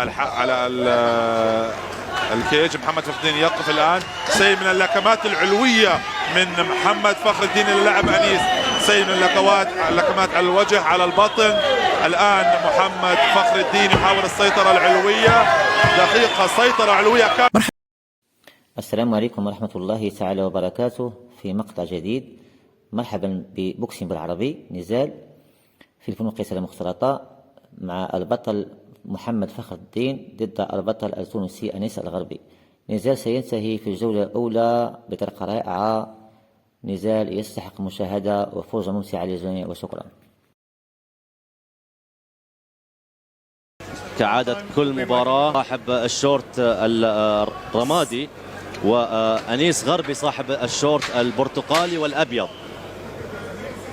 على الكيج. محمد فخر الدين يقف الآن. سيل من اللكمات العلوية من محمد فخر الدين للاعب أنيس. سيل من اللكمات على الوجه على البطن. الآن محمد فخر الدين يحاول السيطرة العلوية. دقيقة سيطرة علوية كاملة. السلام عليكم ورحمة الله تعالى وبركاته. في مقطع جديد مرحبا ببوكسينج بالعربي. نزال في الفنون القتالية المختلطة مع البطل محمد فخر الدين ضد البطل التونسي أنيس الغربي. نزال سينتهي في الجولة الأولى بطريقة رائعة. نزال يستحق المشاهدة وفوزا ممتعة للجميع وشكرا. كعادة كل مباراة صاحب الشورت الرمادي وأنيس غربي صاحب الشورت البرتقالي والأبيض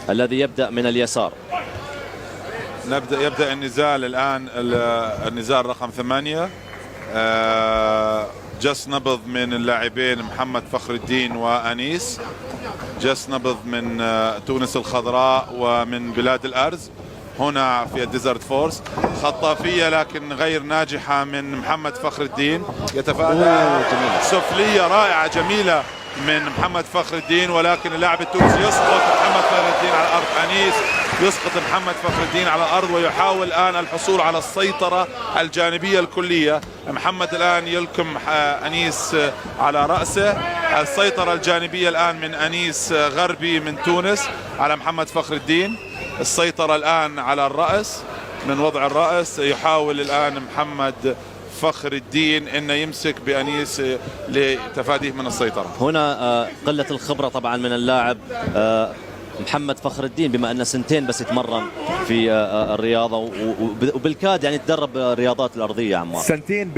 الذي يبدأ من اليسار. يبدأ النزال الآن، النزال رقم 8. جس نبض من اللاعبين محمد فخر الدين وأنيس. جس نبض من تونس الخضراء ومن بلاد الأرز هنا في الديزرت فورس. خطافية لكن غير ناجحة من محمد فخر الدين. يتفادى سفلية رائعة جميلة من محمد فخر الدين، ولكن اللاعب التونسي يسقط محمد فخر الدين على الأرض. أنيس يسقط محمد فخر الدين على الأرض ويحاول الآن الحصول على السيطرة الجانبية الكلية. محمد الآن يلكم أنيس على رأسه. السيطرة الجانبية الآن من أنيس غربي من تونس على محمد فخر الدين. السيطرة الآن على الرأس من وضع الرأس. يحاول الآن محمد فخر الدين انه يمسك بأنيس لتفاديه من السيطرة. هنا قلة الخبرة طبعا من اللاعب محمد فخر الدين، بما أنه سنتين بس يتمرن في الرياضة وبالكاد يعني تدرب رياضات الأرضية. عمار سنتين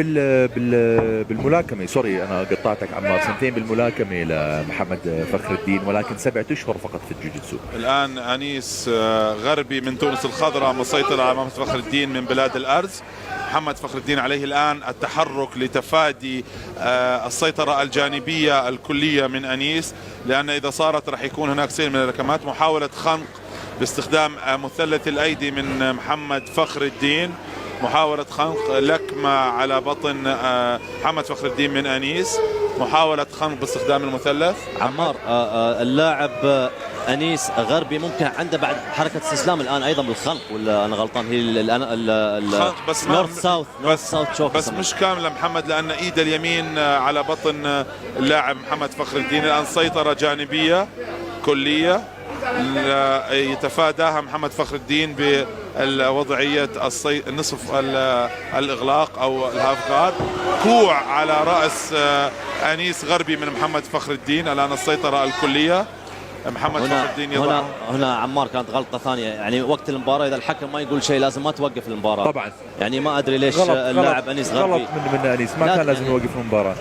بالملاكمة. سوري أنا قطعتك عمار. سنتين بالملاكمة لمحمد فخر الدين، ولكن 7 أشهر فقط في الجوجيتسو. الآن أنيس غربي من تونس الخضراء مسيطر على محمد فخر الدين من بلاد الأرز. محمد فخر الدين عليه الآن التحرك لتفادي السيطرة الجانبية الكلية من أنيس، لأن إذا صارت راح يكون هناك سيل من اللكمات. محاولة خنق باستخدام مثلث الأيدي من محمد فخر الدين. محاولة خنق لكمة على بطن محمد فخر الدين من أنيس. محاولة خنق باستخدام المثلث. عمار اللاعب أنيس غربي ممكن عنده بعد حركة استسلام الآن أيضا بالخنق، ولا أنا غلطان؟ هي الخنق بس نورث ساوث شوك بس مش كاملة محمد، لأن إيد اليمين على بطن اللاعب محمد فخر الدين. الآن سيطرة جانبية كلية يتفاداها محمد فخر الدين بوضعية نصف الإغلاق أو الهاف غارد. كوع على رأس أنيس غربي من محمد فخر الدين. الآن السيطرة الكلية. محمد فخر الدين يضع هنا عمار كانت غلطة ثانية، يعني وقت المباراة إذا الحكم ما يقول شيء لازم ما توقف المباراة طبعا. يعني ما أدري ليش اللاعب أنيس غربي غلط من أنيس، ما كان لازم يوقف المباراة.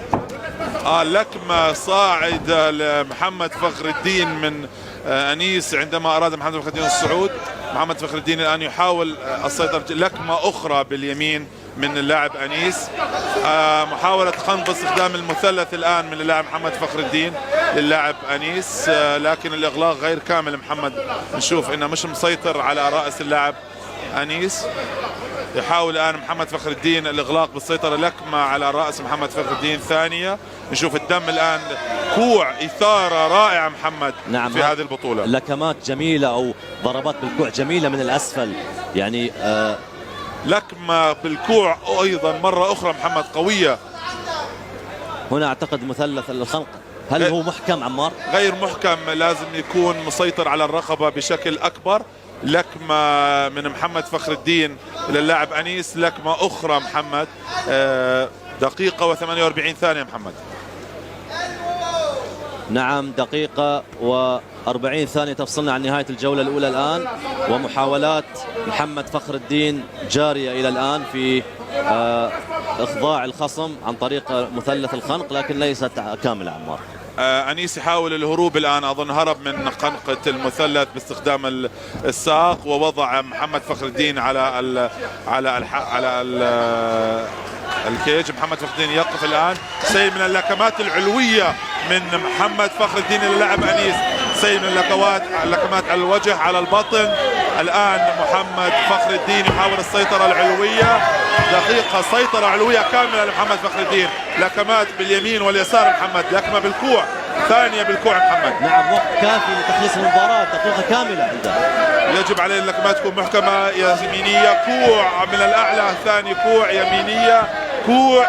لكمة صاعدة لمحمد فخر الدين من أنيس عندما أراد محمد فخر الدين الصعود. محمد فخر الدين الآن يحاول السيطرة. لكمة أخرى باليمين من اللاعب أنيس. محاولة خنق باستخدام المثلث الآن من اللاعب محمد فخر الدين للاعب أنيس، لكن الإغلاق غير كامل. محمد نشوف إنه مش مسيطر على رأس اللاعب أنيس. يحاول الآن محمد فخر الدين الإغلاق بالسيطرة. لكمة على رأس محمد فخر الدين ثانية. نشوف الدم الآن. كوع إثارة رائعة محمد. نعم في هذه البطولة. لكمات جميلة أو ضربات بالكوع جميلة من الأسفل يعني. لكمة بالكوع أيضا مرة أخرى محمد قوية. هنا أعتقد مثلث الخنق، هل هو محكم عمار؟ غير محكم، لازم يكون مسيطر على الرقبة بشكل أكبر. لكمة من محمد فخر الدين للاعب أنيس. لكمة أخرى محمد. دقيقة و48 ثانية محمد. نعم دقيقة و40 ثانية تفصلنا عن نهاية الجولة الأولى الآن، ومحاولات محمد فخر الدين جارية إلى الآن في إخضاع الخصم عن طريق مثلث الخنق، لكن ليست كاملة عمار. أنيس يحاول الهروب الآن، أظن هرب من خنقة المثلث باستخدام الساق، ووضع محمد فخر الدين على الكيج. محمد فخر الدين يقف الآن. سيل من اللكمات العلوية من محمد فخر الدين للاعب أنيس. سيل من اللكمات على الوجه على البطن. الآن محمد فخر الدين يحاول السيطرة العلوية. دقيقة سيطرة علوية كاملة لمحمد فخر الدين. لكمات باليمين واليسار محمد، لكمة بالكوع، ثانية بالكوع محمد. نعم، وقت كافي لتخليص المباراة، دقيقة كاملة عنده. يجب عليه اللكمات تكون محكمة، يمينية كوع من الأعلى، ثاني كوع يمينية كوع.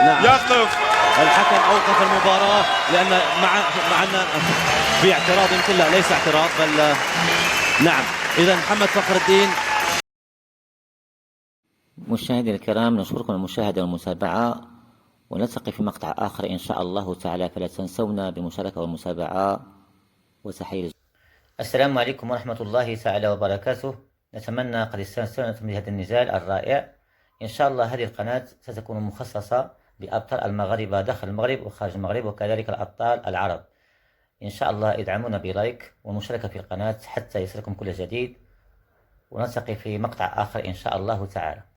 نعم. يقف الحكم أوقف المباراة لأن مع أن في اعتراض، يمكن لا ليس اعتراض بل نعم. إذا محمد فخر الدين. مشاهدينا الكرام، نشكركم المشاهدة والمتابعة، ونلتقي في مقطع آخر إن شاء الله تعالى، فلا تنسونا بالمشاركة والمتابعة وتحية. السلام عليكم ورحمة الله تعالى وبركاته. نتمنى قد استمتعتم بهذا النزال الرائع. إن شاء الله هذه القناة ستكون مخصصة بأبطال المغاربة داخل المغرب وخارج المغرب، وكذلك الأبطال العرب. إن شاء الله ادعمونا بلايك ومشاركة في القناة حتى يصلكم كل جديد، ونلتقي في مقطع آخر إن شاء الله تعالى.